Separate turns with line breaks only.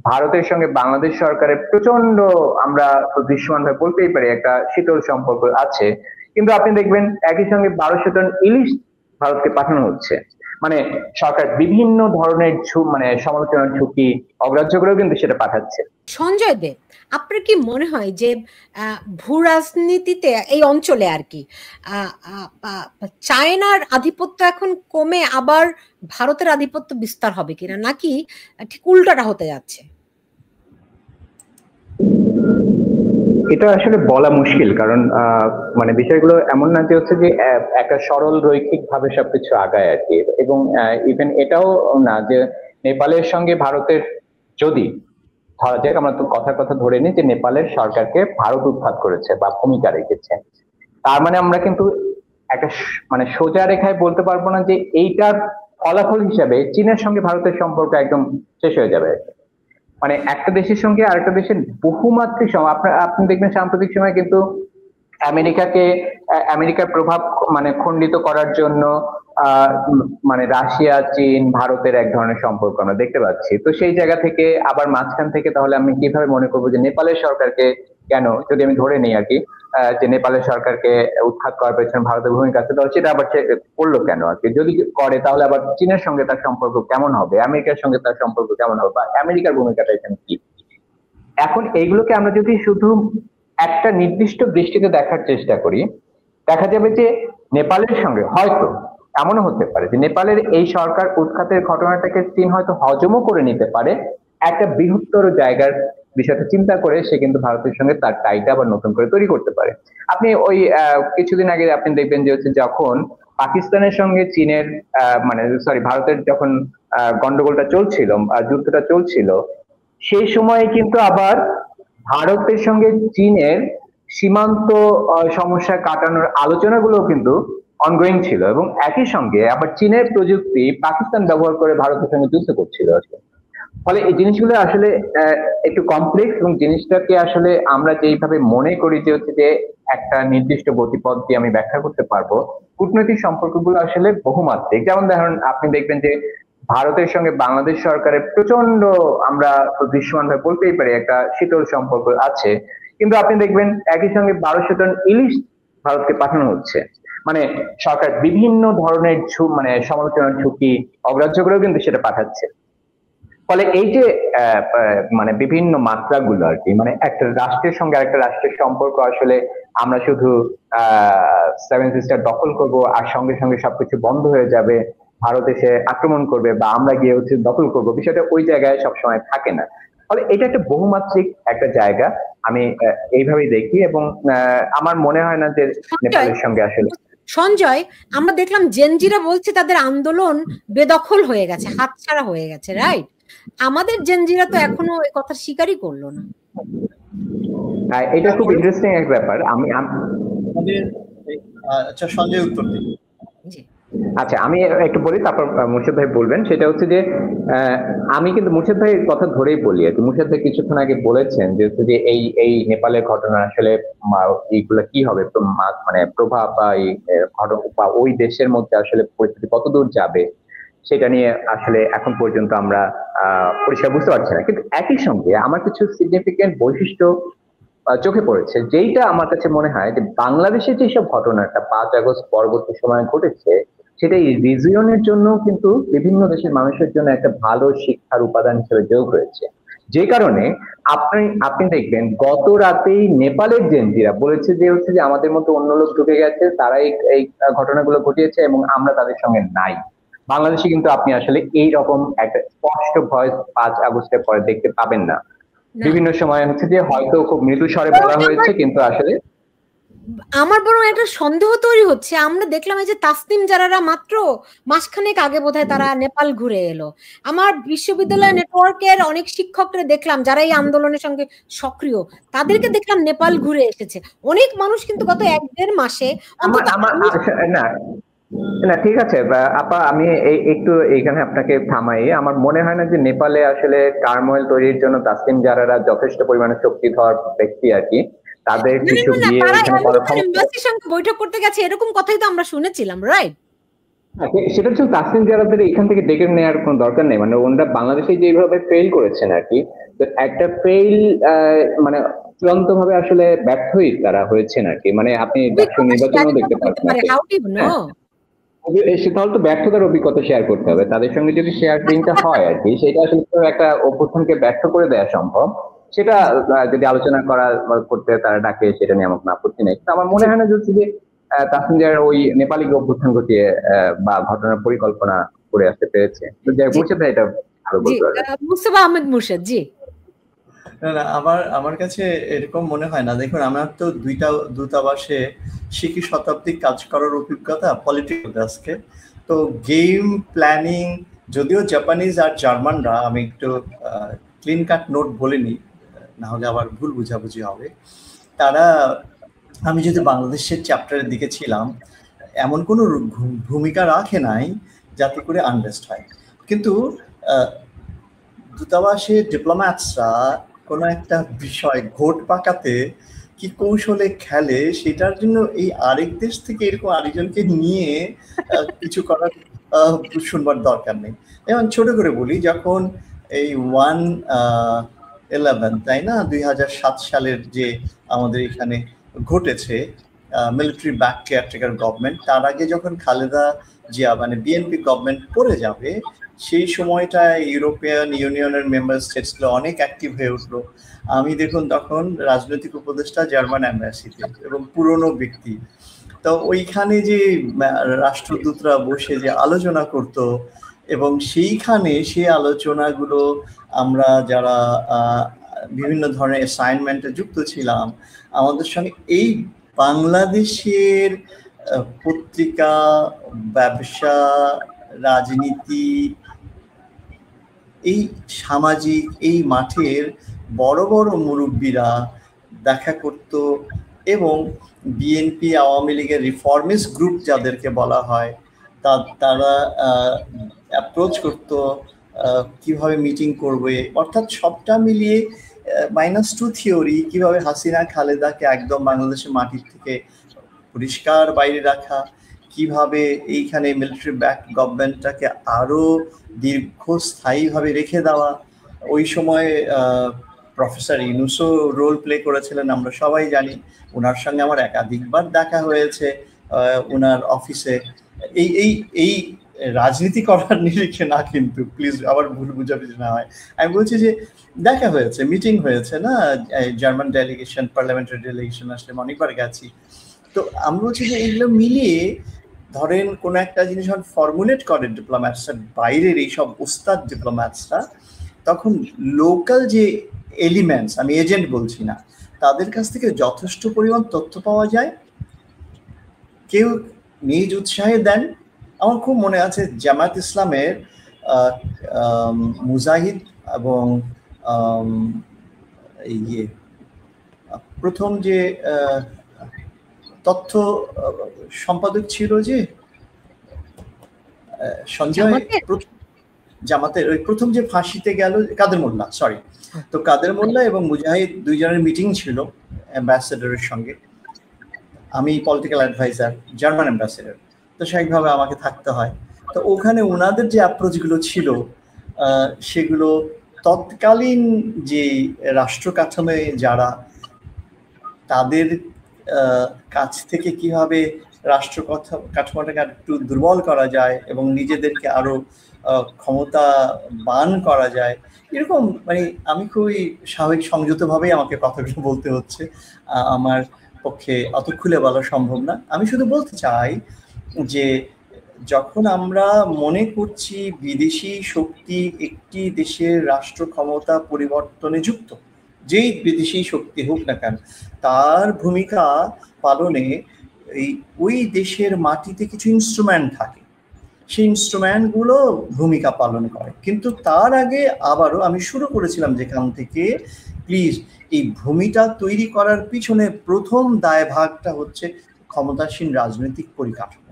ভারতের সঙ্গে বাংলাদেশ সরকারের প্রচন্ড, আমরা তো দৃশ্যমানভাবে বলতেই পারি, একটা শীতল সম্পর্ক আছে। কিন্তু আপনি দেখবেন একই সঙ্গে 1200 টন ইলিশ ভারতকে পাঠানো হচ্ছে। মানে সরকার বিভিন্ন ধরনের মানে সমালোচনার ঝুঁকি অগ্রাহ্য করেও কিন্তু সেটা পাঠাচ্ছে।
সঞ্জয় দেব, আপনার কি মনে হয় যে ভূ রাজনীতিতে এই অঞ্চলে আর কি চায়নার আধিপত্য এখন কমে আবার ভারতের আধিপত্য বিস্তার হবে কিনা, নাকি ঠিক উল্টাটা হতে যাচ্ছে?
এটা আসলে বলা মুশকিল, কারণ মানে বিষয়গুলো এমন না যে হচ্ছে যে একটা সরল রৈখিক ভাবে সবকিছু আগায় আর কি। এবং ইভেন এটাও না যে নেপালের সঙ্গে ভারতের, যদি ধরা যাক আমরা তো কথার কথা ধরে নিই যে নেপালের সরকারকে ভারত উৎখাত করেছে বা ভূমিকা রেখেছে, তার মানে আমরা কিন্তু একটা মানে সোজা রেখায় বলতে পারবো না যে এইটার ফলাফল হিসাবে চীনের সঙ্গে ভারতের সম্পর্ক একদম শেষ হয়ে যাবে। মানে একটা দেশের সঙ্গে আরেকটা দেশের বহুমাত্রিক আপনি দেখবেন সাম্প্রতিক সময় কিন্তু আমেরিকার প্রভাব মানে খণ্ডিত করার জন্য মানে রাশিয়া চীন ভারতের এক ধরনের সম্পর্ক আমরা দেখতে পাচ্ছি। তো সেই জায়গা থেকে আবার মাঝখান থেকে তাহলে আমি কিভাবে মনে করবো যে নেপালের সরকারকে, কেন যদি আমি ধরে নিই আর কি, যে নেপালের সরকারকে উৎখাত করার পেছনে ভারতের ভূমিকা আছে, তাহলে সেটা আবার সে করলো কেন আর কি? যদি করে তাহলে আবার চীনের সঙ্গে তার সম্পর্ক কেমন হবে, আমেরিকার সঙ্গে তার সম্পর্ক কেমন হবে, বা আমেরিকার ভূমিকাটা এখানে কি? এখন এইগুলোকে আমরা যদি শুধু একটা নির্দিষ্ট দৃষ্টিতে দেখার চেষ্টা করি, দেখা যাবে যে নেপালের সঙ্গে হয়তো এমনও হতে পারে যে নেপালের এই সরকার উৎখাতের ঘটনাটাকে চীন হয়তো হজমও করে নিতে পারে, একটা বৃহত্তর জায়গার বিষয়টা চিন্তা করে সে কিন্তু ভারতের সঙ্গে তার টাইটা আবার নতুন করে তৈরি করতে পারে। আপনি ওই কিছুদিন আগে আপনি দেখবেন যে হচ্ছে যখন পাকিস্তানের সঙ্গে চীনের মানে সরি ভারতের যখন গন্ডগোলটা চলছিল, যুদ্ধটা চলছিল, সেই সময়ে কিন্তু আবার ভারতের সঙ্গে চীনের সীমান্ত সমস্যা কাটানোর আলোচনাগুলো কিন্তু অনগোয়িং ছিল, এবং একই সঙ্গে আবার চীনের প্রযুক্তি পাকিস্তান ব্যবহার করে ভারতের সঙ্গে যুদ্ধ করছিল। ফলে এই জিনিসগুলো আসলে একটু কমপ্লেক্স, এবং জিনিসটাকে আসলে আমরা যেইভাবে মনে করি যে হচ্ছে যে একটা নির্দিষ্ট গতিপথ দিয়ে আমি ব্যাখ্যা করতে পারবো, কূটনৈতিক সম্পর্কগুলো আসলে বহুমাত্রিক। যেমন ধরুন আপনি দেখবেন যে ভারতের সঙ্গে বাংলাদেশ সরকারের প্রচন্ড, আমরা তো দৃশ্যমানভাবে বলতেই পারি, একটা শীতল সম্পর্ক আছে। কিন্তু আপনি দেখবেন একই সঙ্গে 1200 টন ইলিশ ভারতকে পাঠানো হচ্ছে। মানে সরকার বিভিন্ন ধরনের মানে সমালোচনার ঝুঁকি অগ্রাহ্য করেও কিন্তু সেটা পাঠাচ্ছে। ফলে এই যে মানে বিভিন্ন মাত্রাগুলো আর কি, মানে একটা রাষ্ট্রের সঙ্গে আরেকটা রাষ্ট্রের সম্পর্ক আসলে আমরা শুধু সেভেন সিস্টার দখল করব আর সঙ্গে সঙ্গে সবকিছু বন্ধ হয়ে যাবে, ভারত এসে আক্রমণ করবে বা আমরা গিয়ে হচ্ছে দখল করব, বিষয়টা ওই জায়গায় সবসময় থাকে না। ফলে এটা একটা বহুমাত্রিক একটা জায়গা, আমি এইভাবেই দেখি। এবং আমার মনে হয় না যে নেপালের সঙ্গে আসলে।
সঞ্জয়, আমরা দেখলাম জেনজিরা বলছে তাদের আন্দোলন বেদখল হয়ে গেছে, হাতছাড়া হয়ে গেছে, রাইট? আমাদের জেনজিরা তো এখনো এই কথা স্বীকারই করলো না।
এটা খুব ইন্টারেস্টিং এক ব্যাপার।
আচ্ছা সঞ্জয় উত্তর দিন।
আচ্ছা আমি একটু বলি, তারপর মুর্শিদ ভাই বলবেন। সেটা হচ্ছে যে আমি কিন্তু মুর্শিদ ভাইয়ের কথা ধরেই বলি আর কি। মুর্শিদ ভাই কিছুক্ষণ আগে বলেছেন যে হচ্ছে যে এই নেপালের ঘটনা আসলে এইগুলা কি হবে, মানে প্রভাব বা এই ঘটনা বা ওই দেশের মধ্যে আসলে পরিস্থিতি কতদূর যাবে, সেটা নিয়ে আসলে এখন পর্যন্ত আমরা পরিষ্কার বুঝতে পারছি না। কিন্তু একই সঙ্গে আমার কিছু সিগনিফিকেন্ট বৈশিষ্ট্য চোখে পড়েছে, যেইটা আমার কাছে মনে হয় যে বাংলাদেশে যেসব ঘটনাটা 5 আগস্ট পরবর্তী সময়ে ঘটেছে, সেটা এই রিজিয়নের জন্য কিন্তু বিভিন্ন দেশের মানুষের জন্য একটা ভালো শিক্ষার উপাদান হিসেবে যোগ হয়েছে। যে কারণে আপনি দেখবেন গত রাতেই নেপালের জেনজিরা বলেছে যে হচ্ছে যে আমাদের মতো অন্য লোক ঢুকে গেছে, তারাই এই ঘটনাগুলো ঘটিয়েছে এবং আমরা তাদের সঙ্গে নাই। বাংলাদেশে কিন্তু আপনি আসলে এই রকম একটা স্পষ্ট ভয়েস 5 আগস্টের পরে দেখতে পাবেন না। বিভিন্ন সময় হচ্ছে যে হয়তো খুব মৃদু স্বরে বলা হয়েছে, কিন্তু আসলে
আমার বরং একটা সন্দেহ তৈরি হচ্ছে। আমরা দেখলাম এই যে তাসনিম জারারা মাত্র মাসখানেক আগে বোধহয় তারা নেপাল ঘুরে এলো। আমার বিশ্ববিদ্যালয় নেটওয়ার্কের অনেক শিক্ষকরা দেখলাম যারা এই আন্দোলনের সঙ্গে সক্রিয়, তাদেরকে দেখলাম নেপাল ঘুরে এসেছে। অনেক মানুষ কিন্তু গত 1-1.5 মাসে
না ঠিক আছে আপা, আমি একটু এইখানে আপনাকে থামাই। আমার মনে হয় না যে নেপালে আসলে টার্মোয়েল তৈরির জন্য তাসনিম জারারা যথেষ্ট পরিমাণে শক্তিধর ব্যক্তি আর কি। তাদের কিছু
এমবাসির সঙ্গে বৈঠক করতে গেছে এরকম কথাই তো আমরা শুনেছিলাম, রাইট?
সেটার জন্য তাসনিম জারাদের এখান থেকে ডেকে নেওয়ার কোনো দরকার নেই, মানে ওনারা বাংলাদেশে যেভাবে ফেল করেছেন আর কি, তো একটা ফেল মানে চূড়ান্ত ভাবে আসলে ব্যর্থই তারা হয়েছেন আর কি, মানে আপনি ডাকসু
অভিজ্ঞতা
নির্বাচনেও
শেয়ারিং
দেখতে
হতে
পাচ্ছেন আর
পারে,
কি।
How do you know.
হ্যাঁ, সে তাহলে তো ব্যর্থতার অভিজ্ঞতা শেয়ার করতে হবে তাদের সঙ্গে, যদি শেয়ারিংটা হয় আর কি, সেটা আসলে তো একটা অভ্যুত্থানকে ব্যর্থ করে দেওয়া সম্ভব। সেটা যদি আলোচনা করতে তারা ডাকে, সেটা নিয়ে আমার কোনো আপত্তি নেই, কিন্তু আমার মনে
জি
হয় না যে তাসনিম জারার ওই নেপালি অভ্যুত্থান ঘটিয়ে বা ঘটনার পরিকল্পনা করে আসতে পেরেছে। তো যাই
জি
মুর্শেদ ভাই এটা ভালো
জি
বলতে পারবে।
মুস্তফা আহমেদ মুর্শেদ। জি
না না, আমার কাছে এরকম মনে হয় না। দেখুন, আমার তো দুইটা দূতাবাসে শিকি শতাব্দী কাজ করার অভিজ্ঞতা পলিটিক্যাল ডেস্কে। তো গেম প্ল্যানিং, যদিও জাপানিজ আর জার্মানরা, আমি একটু ক্লিন কাট নোট বলিনি, না হলে আবার ভুল বুঝাবুঝি হবে, তারা, আমি যদি বাংলাদেশের চ্যাপ্টারের দিকে ছিলাম, এমন কোনো ভূমিকা রাখে নাই যাতে করে আনরেস্ট হয়। কিন্তু দূতাবাসে ডিপ্লোম্যাটসরা কোনো একটা বিষয় ঘোট পাকাতে কি কৌশলে খেলে, সেটার জন্য এই আরেক দেশ থেকে এরকম আরেকজনকে নিয়ে কিছু করার শুনবার দরকার নেই। যেমন ছোট করে বলি, যখন এই 1/11 তাই না, 2007 সালের যে আমাদের এখানে ঘটেছে, মিলিটারি ব্যাক কেয়ারটেকার গভর্নমেন্ট, তার আগে যখন খালেদা জিয়া মানে বিএনপি গভর্নমেন্ট পড়ে যাবে, সেই সময়টায় ইউরোপিয়ান ইউনিয়নের মেম্বার স্টেটসগুলো অনেক অ্যাক্টিভ হয়ে উঠলো। আমি দেখুন তখন রাজনৈতিক উপদেষ্টা জার্মান অ্যাম্বাসিতে এবং পুরনো ব্যক্তি, তো ওইখানে যে রাষ্ট্রদূতরা বসে যে আলোচনা করত, এবং সেইখানে সেই আলোচনাগুলো আমরা যারা বিভিন্ন ধরনের অ্যাসাইনমেন্টে যুক্ত ছিলাম, আমাদের সঙ্গে এই বাংলাদেশের পত্রিকা, ব্যবসা, রাজনীতি, এই সামাজিক এই মাঠের বড় বড় মুরব্বীরা দেখা করত, এবং বিএনপি আওয়ামী লীগের রিফর্মিস্ট গ্রুপ যাদেরকে বলা হয়, তারা অ্যাপ্রোচ করত কিভাবে মিটিং করবে, অর্থাৎ সবটা মিলিয়ে -2 থিওরি, কিভাবে হাসিনা খালেদাকে একদম বাংলাদেশের মাটির থেকে পরিষ্কার বাইরে রাখা, কিভাবে এইখানে মিলিটারি ব্যাক গভর্নমেন্টটাকে আরো দীর্ঘস্থায়ীভাবে রেখে দেওয়া। ওই সময় প্রফেসর ইউনুসও রোল প্লে করেছিলেন, আমরা সবাই জানি। ওনার সঙ্গে আমার একাধিকবার দেখা হয়েছে ওনার অফিসে। এই এই এই রাজনীতি করার নিরিখে না, কিন্তু প্লিজ আবার ভুল বুঝাবুঝি না হয়। আমি বলছি যে দেখা হয়েছে, মিটিং হয়েছে না, জার্মান ডেলিগেশন, পার্লামেন্টারি ডেলিগেশন আসলে অনেকবার গেছি। তো আমি বলছি যে এইগুলো মিলিয়ে ধরেন কোনো একটা জিনিস যখন ফর্মুলেট করে ডিপ্লোম্যাটসরা, বাইরের এইসব ওস্তাদ ডিপ্লোম্যাটসরা, তখন লোকাল যে এলিমেন্টস, আমি এজেন্ট বলছি না, তাদের কাছ থেকে যথেষ্ট পরিমাণ তথ্য পাওয়া যায়, কেউ নিজ উৎসাহে দেন। আমার খুব মনে আছে জামায়াত ইসলামের মুজাহিদ এবং প্রথম যে তথ্য সম্পাদক ছিল যে সঞ্জয়, জামাতের ওই প্রথম যে ফাঁসিতে গেল, কাদের মোল্লা, সরি, তো কাদের মোল্লা এবং মুজাহিদ দুইজনের মিটিং ছিল অ্যাম্বাসেডরের সঙ্গে। আমি পলিটিক্যাল অ্যাডভাইজার, জার্মান অ্যাম্বাসেডর, তো স্বাভাবিকভাবে আমাকে থাকতে হয়। তো ওখানে ওনাদের যে অ্যাপ্রোচগুলো ছিল, সেগুলো তৎকালীন যে রাষ্ট্র কাঠামোয় যারা, তাদের কাছ থেকে কিভাবে রাষ্ট্র কাঠামোটাকে একটু দুর্বল করা যায় এবং নিজেদেরকে আরো ক্ষমতাবান করা যায়, এরকম মানে আমি খুবই স্বাভাবিক সংযতভাবেই আমাকে কথাগুলো বলতে হচ্ছে, আমার পক্ষে অত খুলে বলা সম্ভব না। আমি শুধু বলতে চাই যে যখন আমরা মনে করছি বিদেশি শক্তি একটি দেশের রাষ্ট্র ক্ষমতা পরিবর্তনে যুক্ত, যেই বিদেশি শক্তি হোক না কেন, তার ভূমিকা পালনে ওই দেশের মাটিতে কিছু ইনস্ট্রুমেন্ট থাকে, সেই ইনস্ট্রুমেন্টগুলো ভূমিকা পালন করে। কিন্তু তার আগে আবারও আমি শুরু করেছিলাম যেখান থেকে, প্লিজ এই ভূমিটা তৈরি করার পিছনে প্রথম দায়ভাগটা হচ্ছে ক্ষমতাসীন রাজনৈতিক পরিকাঠামো।